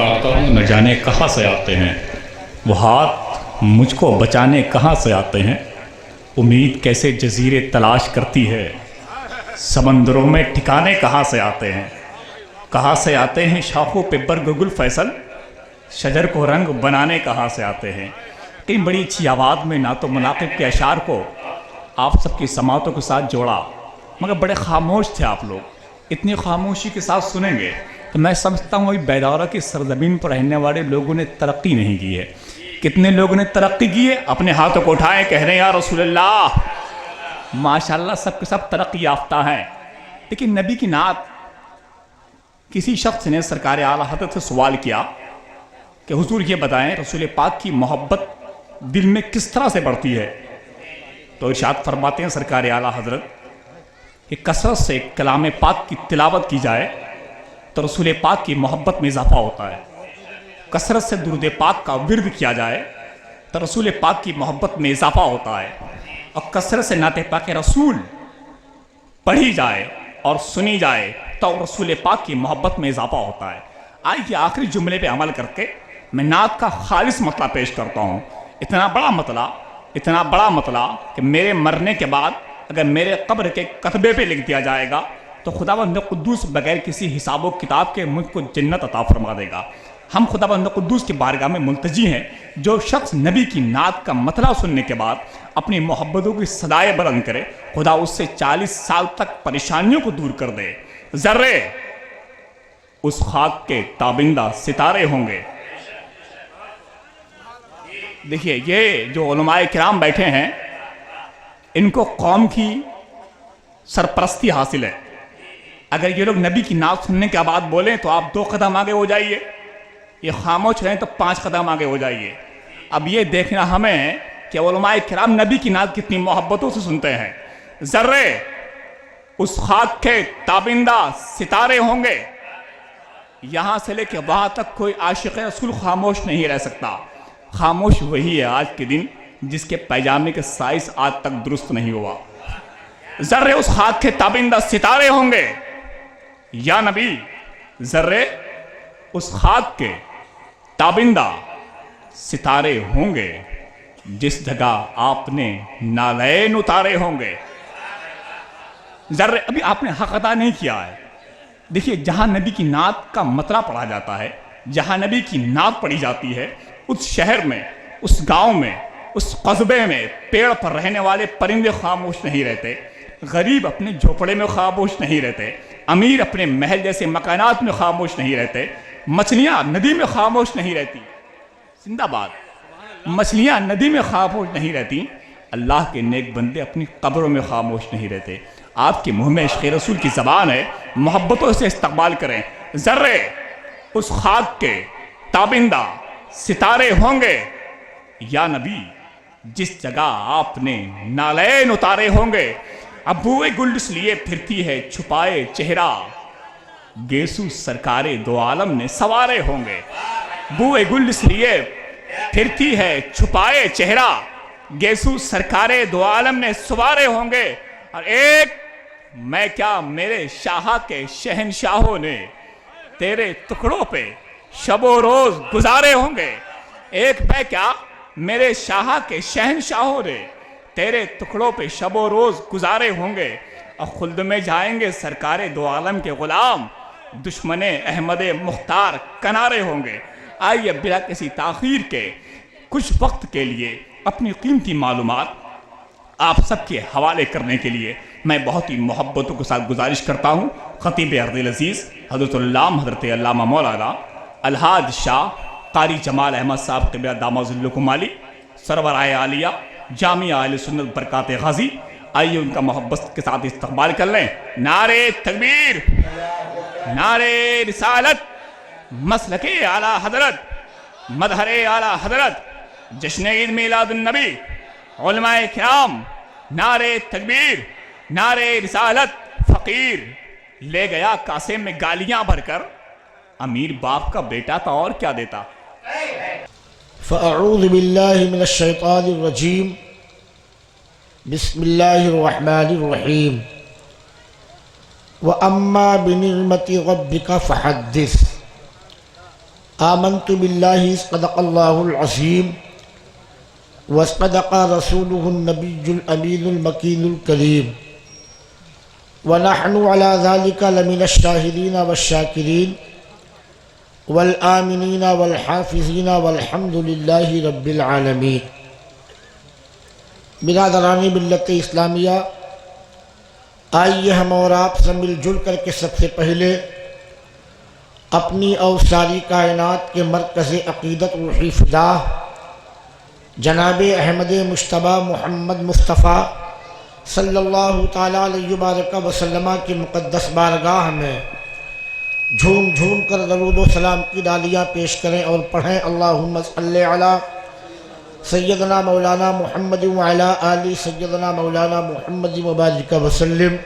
پکارتا ہوں نہ جانے کہاں سے آتے ہیں، وہ ہاتھ مجھ کو بچانے کہاں سے آتے ہیں، امید کیسے جزیرے تلاش کرتی ہے، سمندروں میں ٹھکانے کہاں سے آتے ہیں، کہاں سے آتے ہیں شاخوں پہ برگ گل فیصل، شجر کو رنگ بنانے کہاں سے آتے ہیں۔ کئی بڑی اچھی آواز میں نعت و مناقب کے اشعار کو آپ سب کی سماعتوں کے ساتھ جوڑا، مگر بڑے خاموش تھے آپ لوگ، اتنی خاموشی کے ساتھ سنیں گے تو میں سمجھتا ہوں بیدارہ کی سرزمین پر رہنے والے لوگوں نے ترقی نہیں کی ہے۔ کتنے لوگوں نے ترقی کی ہے؟ اپنے ہاتھوں کو اٹھائیں، کہہ رہے ہیں یا رسول اللہ۔ ماشاءاللہ سب کے سب ترقی یافتہ ہیں، لیکن نبی کی نعت، کسی شخص نے سرکار اعلیٰ حضرت سے سوال کیا کہ حضور یہ بتائیں رسول پاک کی محبت دل میں کس طرح سے بڑھتی ہے؟ تو ارشاد فرماتے ہیں سرکار اعلیٰ حضرت کہ کثرت سے کلام پاک کی تلاوت کی جائے تو رسول پاک کی محبت میں اضافہ ہوتا ہے، کثرت سے درود پاک کا ورد کیا جائے تو رسول پاک کی محبت میں اضافہ ہوتا ہے، اور کثرت سے نعت پاک رسول پڑھی جائے اور سنی جائے تو رسول پاک کی محبت میں اضافہ ہوتا ہے۔ آئیے آخری جملے پہ عمل کر کے میں نعت کا خالص مطلع پیش کرتا ہوں۔ اتنا بڑا مطلع کہ میرے مرنے کے بعد اگر میرے قبر کے کتبے پہ لکھ دیا جائے گا تو خداوند قدوس بغیر کسی حساب و کتاب کے مجھ کو جنت عطا فرما دے گا۔ ہم خداوند قدوس کی بارگاہ میں ملتجی ہیں، جو شخص نبی کی نعت کا مطلع سننے کے بعد اپنی محبتوں کی صدائے بلند کرے، خدا اس سے 40 سال تک پریشانیوں کو دور کر دے۔ ذرے اس خاک کے تابندہ ستارے ہوں گے۔ دیکھیے یہ جو علماء کرام بیٹھے ہیں ان کو قوم کی سرپرستی حاصل ہے، اگر یہ لوگ نبی کی نعت سننے کے بعد بولیں تو آپ 2 قدم آگے ہو جائیے، یہ خاموش رہیں تو 5 قدم آگے ہو جائیے۔ اب یہ دیکھنا ہمیں کہ علماء کرام نبی کی نعت کتنی محبتوں سے سنتے ہیں۔ ذرے اس خاک کے تابندہ ستارے ہوں گے، یہاں سے لے کے وہاں تک کوئی عاشق رسول خاموش نہیں رہ سکتا۔ خاموش وہی ہے آج کے دن جس کے پیجامے کے سائز آج تک درست نہیں ہوا۔ ذرے اس خاک کے تابندہ ستارے ہوں گے، یا نبی ذرے اس خاک کے تابندہ ستارے ہوں گے جس جگہ آپ نے نالین اتارے ہوں گے۔ ذرے ابھی آپ نے حق ادا نہیں کیا ہے۔ دیکھیے جہاں نبی کی نعت کا مطلع پڑھا جاتا ہے، جہاں نبی کی نعت پڑھی جاتی ہے، اس شہر میں، اس گاؤں میں، اس قصبے میں پیڑ پر رہنے والے پرندے خاموش نہیں رہتے، غریب اپنے جھوپڑے میں خاموش نہیں رہتے، امیر اپنے محل جیسے مکانات میں خاموش نہیں رہتے، مچھلیاں ندی میں خاموش نہیں رہتی، زندہ باد، مچھلیاں ندی میں خاموش نہیں رہتی، اللہ کے نیک بندے اپنی قبروں میں خاموش نہیں رہتے۔ آپ کے منہ میں عشق رسول کی زبان ہے، محبتوں سے استقبال کریں۔ ذرے اس خاک کے تابندہ ستارے ہوں گے، یا نبی جس جگہ آپ نے نالین اتارے ہوں گے۔ اب بوئے گل اس لیے پھرتی ہے چھپائے چہرہ، گیسو سرکار دو عالم نے سوارے ہوں گے۔ بوئے گل اس لیے پھرتی ہے چھپائے چہرہ، گیسو سرکار دو عالم نے سوارے ہوں گے۔ اور ایک میں کیا میرے شاہ کے شہنشاہوں نے تیرے ٹکڑوں پہ شب و روز گزارے ہوں گے۔ ایک میں کیا میرے شاہ کے شہنشاہوں نے تیرے ٹکڑوں پہ شب و روز گزارے ہوں گے، اور خلد میں جائیں گے سرکار دو عالم کے غلام، دشمن احمد مختار کنارے ہوں گے۔ آئیے بلا کسی تاخیر کے کچھ وقت کے لیے اپنی قیمتی معلومات آپ سب کے حوالے کرنے کے لیے میں بہت ہی محبتوں کے ساتھ گزارش کرتا ہوں۔ خطیب ارض العزیز حضرت علامہ حضرت علامہ مولانا الحاج شاہ قاری جمال احمد صاحب قبلہ دامہ ظلکم عالی سرورائے عالیہ جامعہ اہل سنت برکات غازی، آئیے ان کا محبت کے ساتھ استقبال کر لیں۔ نعرہ تکبیر، نعرہ رسالت، مسلک اعلیٰ حضرت، مظہر اعلیٰ حضرت، جشن عید میلاد النبی، علماء کرام، نعرہ تکبیر، نعرہ رسالت۔ فقیر لے گیا کاسے میں گالیاں بھر کر، امیر باپ کا بیٹا تھا اور کیا دیتا۔ فاعوذ باللہ من الشیطان الرجیم، بسم اللہ الرحمن الرحیم۔ وَأَمَّا بِنِعْمَةِ رَبِّكَ فَحَدِّثْ۔ آمنت باللہ صدق اللہ العظیم وصدق رسولہ النبی الامین المکین الکریم ونحن على ذلك لمن الشاہدین والشاکرین والآمنین والحافظین والحمد للہ رب العالمین۔ برادران ملت اسلامیہ، آئیے ہم اور آپ سے مل جل کر کے سب سے پہلے اپنی اور ساری کائنات کے مرکز عقیدت روحی فدا جناب احمد مجتبیٰ محمد مصطفیٰ صلی اللہ تعالیٰ علیہ وآلہ وسلم کی مقدس بارگاہ میں جھوم جھوم کر درود و سلام کی ڈالیاں پیش کریں اور پڑھیں اللہم صلی علی سیدنا مولانا محمد وعلی آل سیدنا مولانا محمد مبارک وسلم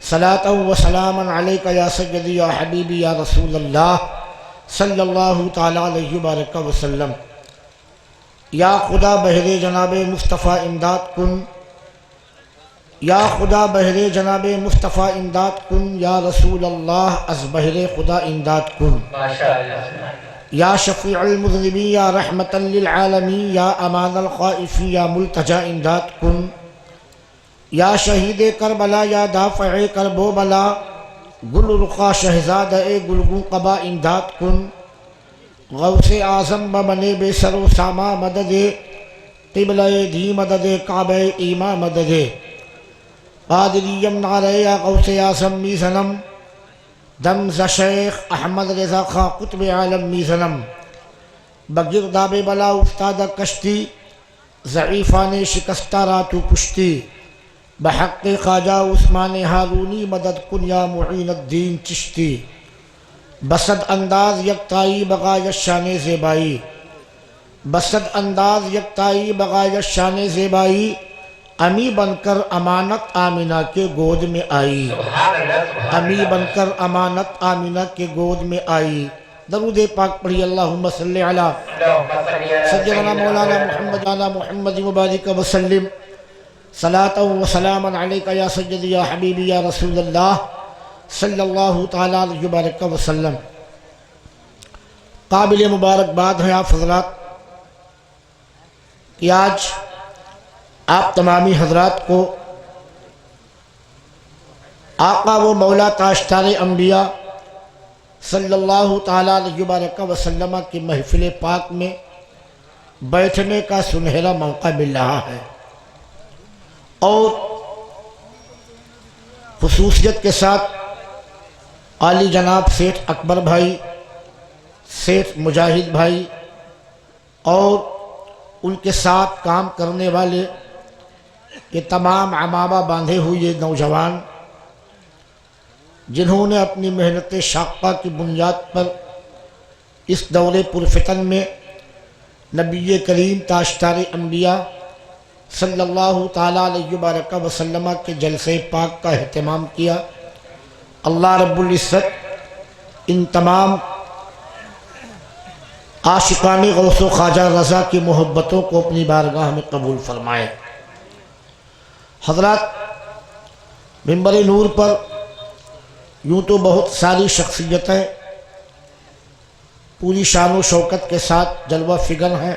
صلاۃ و سلاما علیک یا سیدی یا حبیبی یا رسول اللہ صلی اللہ تعالیٰ علیہ وآلہ وسلم۔ یا خدا بہر جناب مصطفیٰ امداد کن، یا خدا بہر جناب مصطفیٰ امداد کن، یا رسول اللہ از بہر خدا امداد کن۔ یا شفیع المذنبین یا رحمتا للعالمین، یا امان الخائفین یا ملتجا امداد کن۔ یا شہید کربلا یا دافع کرب و بلا، گل رخا شہزاد گلگون قبا امداد کن۔ غوث اعظم بمن بے سر و ساما مدد، قبلہ دی مدد کعبہ ایما مدد۔ قادریم نعرہ یا غوث اعظم میزنم، دم ز شیخ احمد رضا خاں قطب عالم میزنم۔ بگرداب بلا افتادہ کشتی، ضعیفان شکستہ راتو پشتی۔ بحق خواجہ عثمان ہارونی مدد کن یا معین الدین چشتی۔ بسد انداز یکتائی بغایت شان زیبائی، بسد انداز یکتائی بغایت شان زیبائی۔ امی بن کر امانت آمینہ کے گود میں آئی، امی بن کر امانت آمینہ کے گود میں آئی۔ درود پاک پڑھی اللہم صلی علی سیدنا مولانا محمد علی محمد مبارک وسلم صلاۃ و سلاما علیک یا سیدی یا حبیبی یا رسول اللہ صلی اللہ تعالیٰ علیہ وبارک وسلم۔ قابل مبارکباد ہیں آپ حضرات کہ آج آپ تمامی حضرات کو آقا و مولا تاجدار انبیاء صلی اللہ تعالیٰ علیہ وآلہ وسلم کی محفل پاک میں بیٹھنے کا سنہرا موقع مل رہا ہے، اور خصوصیت کے ساتھ عالی جناب سیٹھ اکبر بھائی، سیٹھ مجاہد بھائی اور ان کے ساتھ کام کرنے والے یہ تمام عمامہ باندھے ہوئے نوجوان، جنہوں نے اپنی محنت شاقہ کی بنیاد پر اس دور پرفتن میں نبی کریم تاجدار انبیاء صلی اللہ تعالیٰ علیہ وآلہ وسلم کے جلسے پاک کا اہتمام کیا۔ اللہ رب العزت ان تمام عاشقان غوث و خواجہ رضا کی محبتوں کو اپنی بارگاہ میں قبول فرمائے۔ حضرات، منبر نور پر یوں تو بہت ساری شخصیتیں پوری شان و شوکت کے ساتھ جلوہ فگر ہیں،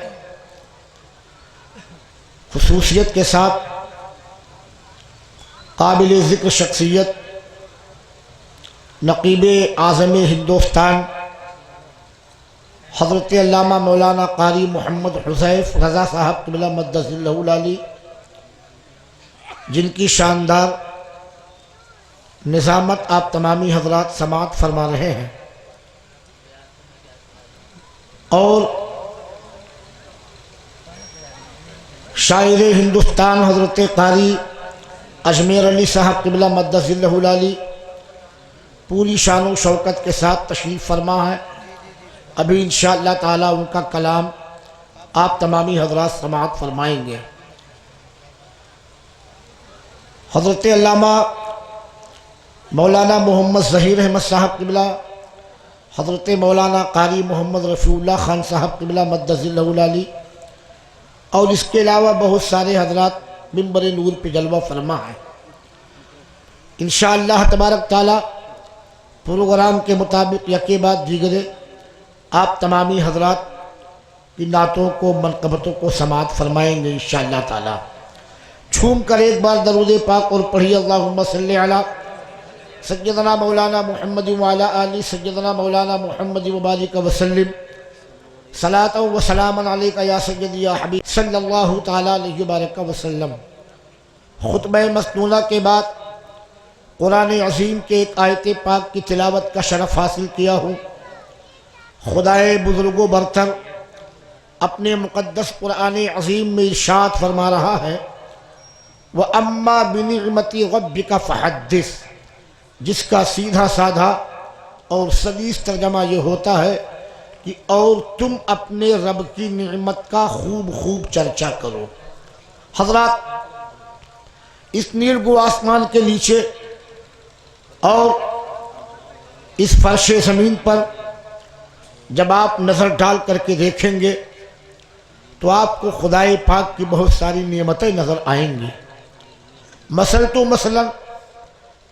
خصوصیت کے ساتھ قابل ذکر شخصیت نقیب اعظم ہندوستان حضرت علامہ مولانا قاری محمد حذیف رضا صاحب قبلہ مدد اللہ العالی، جن کی شاندار نظامت آپ تمامی حضرات سماعت فرما رہے ہیں، اور شاعر ہندوستان حضرت قاری اجمیر علی صاحب قبلہ مدد اللہ العالی پوری شان و شوکت کے ساتھ تشریف فرما ہے۔ ابھی انشاءاللہ تعالیٰ ان کا کلام آپ تمامی حضرات سماعت فرمائیں گے۔ حضرت علامہ مولانا محمد ظہیر احمد صاحب قبلہ، حضرت مولانا قاری محمد رفیع اللہ خان صاحب قبلہ مدد اللہ العالی، اور اس کے علاوہ بہت سارے حضرات منبر نور پہ جلوہ فرما ہیں۔ انشاءاللہ تبارک تعالیٰ پروگرام کے مطابق یکے بعد دیگرے آپ تمامی حضرات کی نعتوں کو منقبتوں کو سماعت فرمائیں گے انشاءاللہ تعالی۔ جھوم کر ایک بار درود پاک اور پڑھیے اللہم صلی علی سیدنا مولانا محمد وعلی آل سیدنا مولانا محمد وبارک وسلم صلاۃ و سلاما علیک یا سیدی یا حبیب صلی اللہ تعالی علیہ وبارک وسلم۔ خطبہ مسنونہ کے بعد قرآن عظیم کے ایک آیت پاک کی تلاوت کا شرف حاصل کیا ہوں۔ خدائے بزرگ و برتر اپنے مقدس قرآن عظیم میں ارشاد فرما رہا ہے وَأَمَّا بِنِعْمَةِ رَبِّكَ فَحَدِّثْ، جس کا سیدھا سادھا اور سلیس ترجمہ یہ ہوتا ہے کہ اور تم اپنے رب کی نعمت کا خوب خوب چرچا کرو۔ حضرات، اس نیلگو آسمان کے نیچے اور اس فرش زمین پر جب آپ نظر ڈال کر کے دیکھیں گے تو آپ کو خدائے پاک کی بہت ساری نعمتیں نظر آئیں گی۔ مثلاً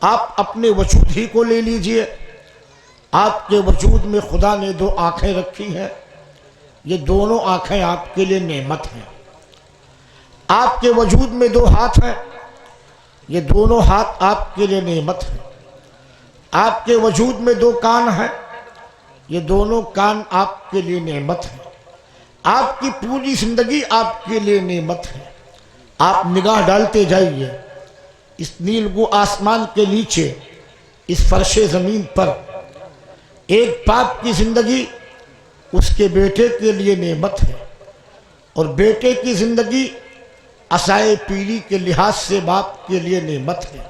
آپ اپنے وجود ہی کو لے لیجئے، آپ کے وجود میں خدا نے دو آنکھیں رکھی ہیں، یہ دونوں آنکھیں آپ کے لیے نعمت ہیں۔ آپ کے وجود میں دو ہاتھ ہیں، یہ دونوں ہاتھ آپ کے لیے نعمت ہیں۔ آپ کے وجود میں دو کان ہیں، یہ دونوں کان آپ کے لیے نعمت ہیں۔ آپ کی پوری زندگی آپ کے لیے نعمت ہے۔ آپ نگاہ ڈالتے جائیے اس نیلگو آسمان کے نیچے، اس فرش زمین پر، ایک باپ کی زندگی اس کے بیٹے کے لیے نعمت ہے، اور بیٹے کی زندگی عصائے پیری کے لحاظ سے باپ کے لیے نعمت ہے۔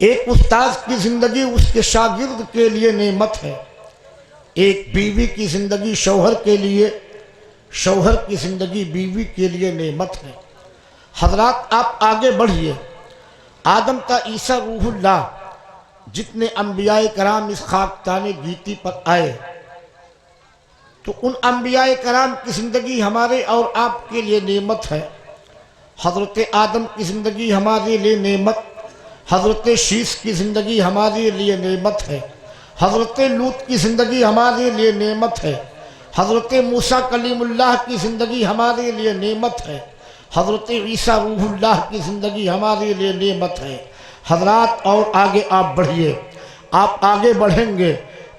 ایک استاذ کی زندگی اس کے شاگرد کے لیے نعمت ہے۔ ایک بیوی کی زندگی شوہر کے لیے، شوہر کی زندگی بیوی کے لیے نعمت ہے۔ حضرات، آپ آگے بڑھیے۔ آدم تا عیسیٰ روح اللہ جتنے انبیاء کرام اس خاکدان گیتی پر آئے تو ان انبیاء کرام کی زندگی ہمارے اور آپ کے لیے نعمت ہے۔ حضرت آدم کی زندگی ہمارے لیے نعمت، حضرت شیس کی زندگی ہمارے لیے نعمت ہے، حضرت لوط کی زندگی ہمارے لیے نعمت ہے، حضرت موسیٰ کلیم اللہ کی زندگی ہمارے لیے نعمت ہے، حضرت عیسیٰ روح اللہ کی زندگی ہمارے لیے نعمت ہے۔ حضرات، اور آگے آپ بڑھیے۔ آپ آگے بڑھیں گے،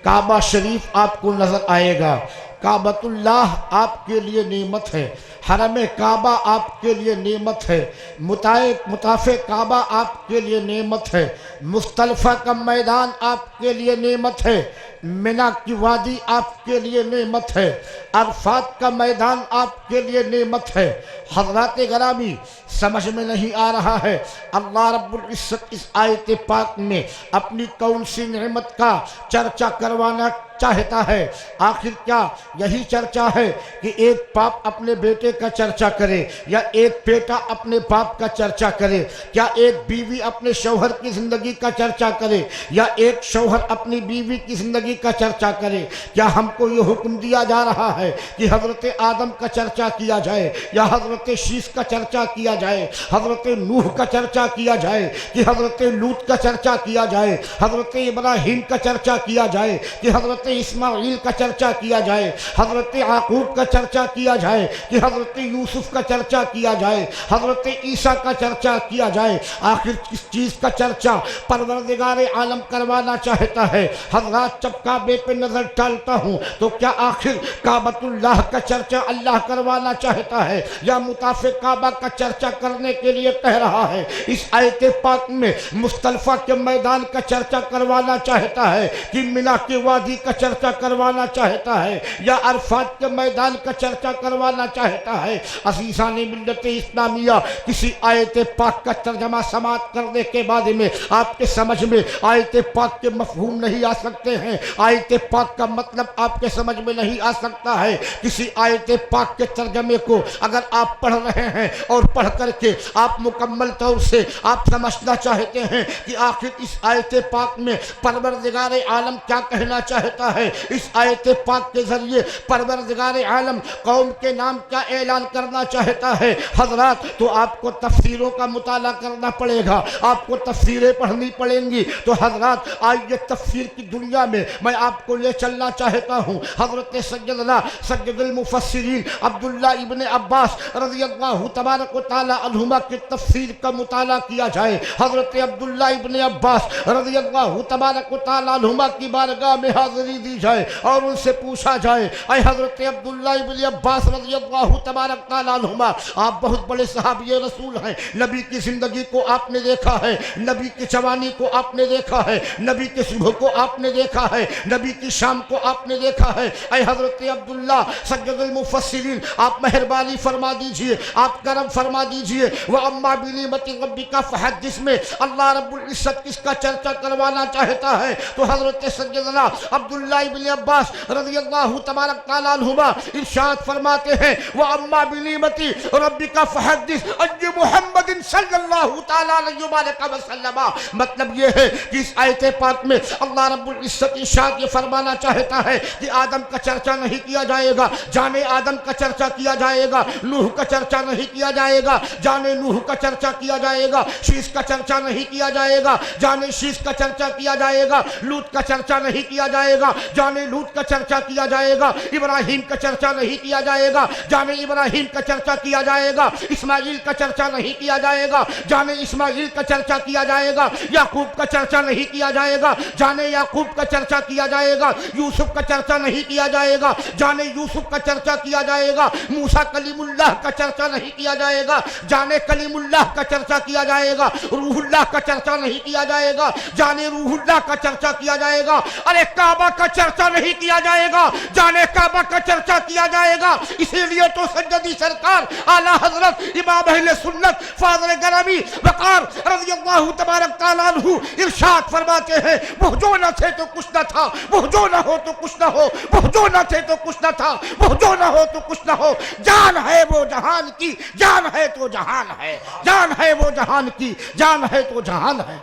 کعبہ شریف آپ کو نظر آئے گا۔ کعبۃ اللہ آپ کے لیے نعمت ہے، حرم کعبہ آپ کے لیے نعمت ہے، مطاف کعبہ آپ کے لیے نعمت ہے، مزدلفہ کا میدان آپ کے لیے نعمت ہے، منی کی وادی آپ کے لیے نعمت ہے، عرفات کا میدان آپ کے لیے نعمت ہے۔ حضرات گرامی، سمجھ میں نہیں آ رہا ہے اللہ رب العزت اس آیت پاک میں اپنی کون سی نعمت کا چرچا کروانا چاہتا ہے؟ آخر کیا یہی چرچا ہے کہ ایک باپ اپنے بیٹے کا چرچا کرے، یا ایک بیٹا اپنے باپ کا چرچا کرے؟ کیا ایک بیوی اپنے شوہر کی زندگی کا چرچا کرے، یا ایک شوہر اپنی بیوی کی زندگی کا چرچا کرے؟ کیا ہم کو یہ حکم دیا جا رہا ہے کہ حضرت آدم کا چرچا کیا جائے، یا حضرت شیس کا چرچا کیا جائے، حضرت نوح کا چرچا کیا جائے، کہ حضرت لوط کا چرچا کیا جائے، حضرت ابراہیم کا چرچا کیا جائے، کہ حضرت اسماعیل کا چرچا کیا جائے، حضرت یعقوب کا چرچا کیا جائے، کہ حضرت یوسف کا چرچا کیا جائے، حضرت عیسیٰ کا چرچا کیا جائے؟ آخر کس چیز کا چرچا پروردگار عالم کروانا چاہتا ہے؟ حضرات، جب کعبے پہ نظر ڈالتا ہوں تو کیا آخر کعبۃ اللہ کا چرچا اللہ کروانا چاہتا ہے، یا مطاف کعبہ کا چرچا کرنے کے لیے کہہ رہا ہے؟ اس آیت پاک میں مزدلفہ کے میدان کا چرچا کروانا چاہتا ہے، کہ منی کی وادی کا چرچا کروانا چاہتا ہے، یا عرفات کے میدان کا چرچا کروانا چاہتا ہے؟ عزیزان ملت اسلامیہ، کسی آیت پاک کا ترجمہ سماعت کرنے کے بعد میں آپ کے سمجھ میں آیت پاک کے مفہوم نہیں آ سکتے ہیں، آیت پاک کا مطلب آپ کے سمجھ میں نہیں آ سکتا ہے۔ کسی آیت پاک کے ترجمے کو اگر آپ پڑھ رہے ہیں اور پڑھ کر کے آپ مکمل طور سے آپ سمجھنا چاہتے ہیں کہ آخر اس آیت پاک میں پروردگار عالم کیا کہنا چاہتا چاہتا ہے اس آیت پاک کے ذریعے پروردگار عالم قوم کے نام کا اعلان کرنا چاہتا ہے حضرات، تو آپ کو تفسیروں کا مطالعہ کرنا پڑے گا، آپ کو تفسیریں پڑھنی پڑیں گی۔ تو حضرات آئیے تفسیر کی دنیا میں میں آپ کو لے چلنا چاہتا ہوں۔ حضرت سیدنا سید المفسرین عبداللہ ابن عباس رضی اللہ تبارک و تعالی عنہما کی تفسیر کا مطالعہ کیا جائے۔ حضرت عبداللہ ابن عباس رضی اللہ تبارک و تعالی عنہما کی بارگاہ میں حاضری دی جائے اور ان سے پوچھا جائے، اے حضرت عبداللہ ابن عباس رضی اللہ تبارک تعالی عنہما، آپ بہت بڑے صحابی رسول ہیں، نبی کی زندگی کو آپ نے دیکھا ہے، نبی کی جوانی کو آپ نے دیکھا ہے، نبی کی صبح کو آپ نے دیکھا ہے، نبی کی شام کو آپ نے دیکھا ہے۔ اے حضرت عبداللہ سید المفسرین، آپ مہربانی فرما دیجئے، آپ کرم فرما دیجئے۔ وَأَمَّا بِنِعْمَتِ رَبِّكَ فَحَدِّثْ میں اللہ رب العزت کس کا چرچا کروانا چاہتا ہے تو حضرت سیدنا عبداللہ ابن عباس رضی اللہ تبارک تعالیٰ عنہما ارشاد فرماتے ہیں، وَأَمَّا بِنِعْمَتِ رَبِّكَ فَحَدِّثْ أَنَّ محمد صلی اللہ تعالیٰ علیہ وسلم۔ مطلب یہ ہے کہ اس آیت پاک میں اللہ رب العزت ارشاد یہ فرمانا چاہتا ہے کہ آدم کا چرچا نہیں کیا جائے گا، جانے آدم کا چرچا کیا جائے گا، نوح کا چرچا نہیں کیا جائے گا، جانے نوح کا چرچا کیا جائے گا، شیش کا چرچا نہیں کیا جائے گا، جانے شیش کا چرچا کیا جائے گا، لوط کا چرچا نہیں کیا جائے گا، جانے لوط کا چرچا کیا جائے گا، ابراہیم کا چرچا نہیں کیا جائے گا، جانے ابراہیم کا چرچا کیا جائے گا، اسماعیل کا چرچا نہیں کیا جائے گا، جانے اسماعیل کا چرچا کیا جائے گا، یعقوب کا چرچا نہیں کیا جائے گا، جانے یعقوب کا چرچا کیا جائے گا، یوسف کا چرچا نہیں کیا جائے گا، جانے یوسف کا چرچا کیا جائے گا، موسیٰ کلیم اللہ کا چرچا نہیں کیا جائے گا، جانے کلیم اللہ کا چرچا کیا جائے گا، روح اللہ کا چرچا نہیں کیا جائے گا، جانے روح اللہ کا چرچا کیا جائے گا، ارے کعبہ کا چرچا نہیں کیا جائے گا، جانے کعبہ کا چرچا کیا جائے گا۔ اسی لیے تو سیدی سرکار اعلیٰ حضرت امام اہل سنت فاضل گرامی وقار رضی اللہ تبارک تعالیٰ عنہ ارشاد فرماتے ہیں، وہ جو نہ تھے تو کچھ نہ تھا، وہ جو نہ ہو تو کچھ نہ ہو، وہ جو نہ تھے تو کچھ نہ تھا، وہ جو نہ ہو تو کچھ نہ ہو، جان ہے وہ جہان کی، جان ہے تو جہان ہے، جان ہے وہ جہان کی، جان ہے تو جہان ہے۔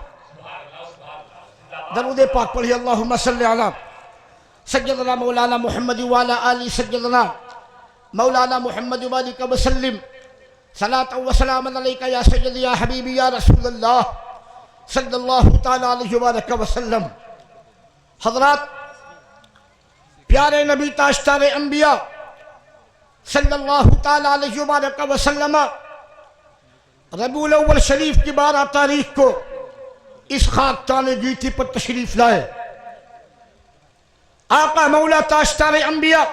درود پاک پڑھی، اللہم صلی علی سیدنا مولانا محمد وعلی آل سیدنا مولانا محمد وبارک وسلم، صلاۃ و سلام علیک یا سیدی یا حبیبی یا رسول اللہ صلی اللہ تعالیٰ علیہ وآلہ وسلم۔ حضرات پیارے نبی تاجدار انبیاء صلی اللہ تعالیٰ علیہ وآلہ وسلم ربیع الاول شریف کی 12 تاریخ کو اس خاکدان گیتی پر تشریف لائے۔ آقا مولا تاجدار انبیاء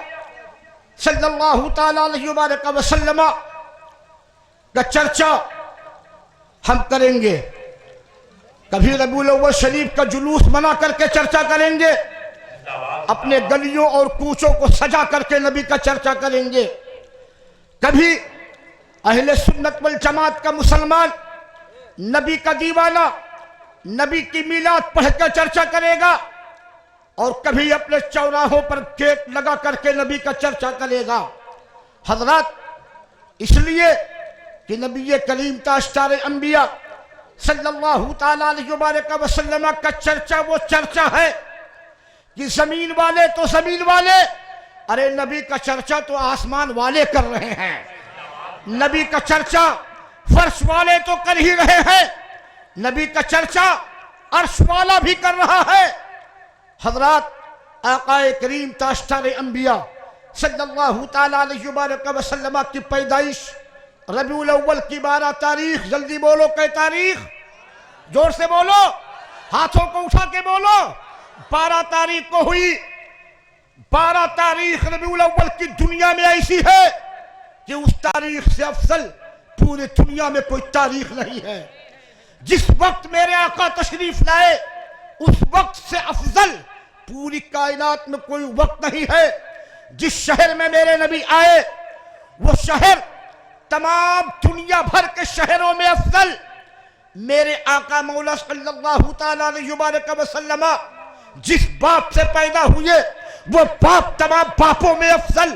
صلی اللہ تعالیٰ علیہ وآلہ وسلم کا چرچا ہم کریں گے، کبھی ربیع الاول شریف کا جلوس بنا کر کے چرچا کریں گے، اپنے گلیوں اور کوچوں کو سجا کر کے نبی کا چرچا کریں گے، کبھی اہل سنت والجماعت کا مسلمان نبی کا دیوانہ نبی کی میلاد پڑھ کر چرچا کرے گا، اور کبھی اپنے چوراہوں پر کیک لگا کر کے نبی کا چرچا کرے گا۔ حضرات اس لیے کہ نبی کریم تاجدار انبیاء صلی اللہ تعالیٰ علیہ وآلہ وسلم کا چرچا وہ چرچا ہے کہ زمین والے تو زمین والے، ارے نبی کا چرچا تو آسمان والے کر رہے ہیں، نبی کا چرچا فرش والے تو کر ہی رہے ہیں، نبی کا چرچا عرش والا بھی کر رہا ہے۔ حضرات آقا کریم تاجدار انبیاء صلی اللہ تعالیٰ علیہ وآلہ وسلم کی پیدائش ربیع الاول کی 12 تاریخ، جلدی بولو کہ تاریخ، زور سے بولو، ہاتھوں کو اٹھا کے بولو، 12 تاریخ کو ہوئی۔ 12 تاریخ ربیع الاول کی دنیا میں ایسی ہے کہ اس تاریخ سے افضل پورے دنیا میں کوئی تاریخ نہیں ہے۔ جس وقت میرے آقا تشریف لائے اس وقت سے افضل پوری کائنات میں کوئی وقت نہیں ہے۔ جس شہر میں میرے نبی آئے وہ شہر تمام دنیا بھر کے شہروں میں افضل۔ میرے آقا مولا صلی اللہ تعالیٰ علیہ وآلہ وسلم جس باپ سے پیدا ہوئے وہ باپ تمام باپوں میں افضل۔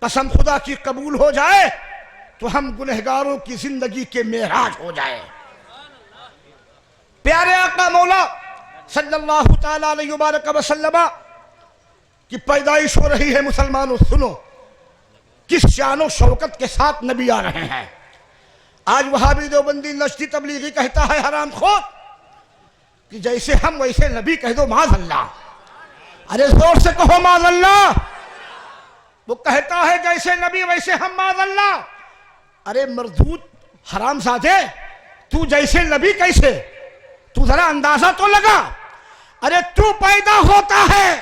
قسم خدا کی قبول ہو جائے تو ہم گنہگاروں کی زندگی کے معراج ہو جائے۔ پیارے آقا مولا صلی اللہ تعالیٰ علیہ وبارک وسلم کی پیدائش ہو رہی ہے۔ مسلمانوں سنو کس شان و شوکت کے ساتھ نبی آ رہے ہیں۔ آج وہابی دیوبندی نجدی تبلیغی کہتا ہے حرام خور کہ جیسے ہم ویسے نبی کہہ دو معاذ اللہ۔ ارے زور سے کہو معاذ اللہ۔ وہ کہتا ہے جیسے نبی ویسے ہم معاذ اللہ۔ ارے مردود حرام زادے، تو جیسے نبی کیسے؟ تو ذرا اندازہ تو لگا۔ ارے تو پیدا ہوتا ہے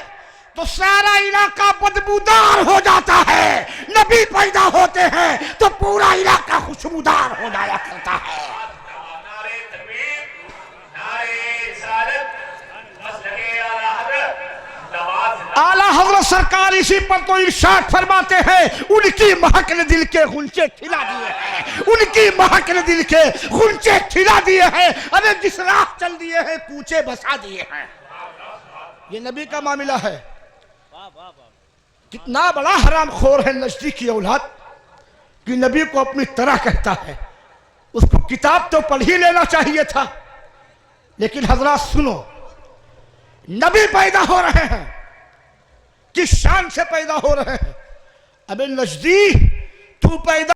تو سارا علاقہ بدبودار ہو جاتا ہے، نبی پیدا ہوتے ہیں تو پورا علاقہ خوشبودار ہو جایا کرتا ہے۔ اعلیٰ حضرت سرکار اسی پر تو ارشاد فرماتے ہیں ان کی مہک نے دل کے غنچے کھلا دیے ہیں، ان کی مہک نے دل کے غنچے کھلا دیے ہیں۔ ارے جس راہ چل دیے ہیں کوچے بسا دیے ہیں۔ یہ نبی کا معاملہ ہے۔ کتنا بڑا حرام خور ہے نجدی کی اولاد کہ نبی کو اپنی طرح کہتا ہے۔ اس کو کتاب تو پڑھ ہی لینا چاہیے تھا۔ لیکن حضرات سنو، نبی پیدا ہو رہے ہیں، کس شان سے پیدا ہو رہے ہیں؟ ابے نجدی تو پیدا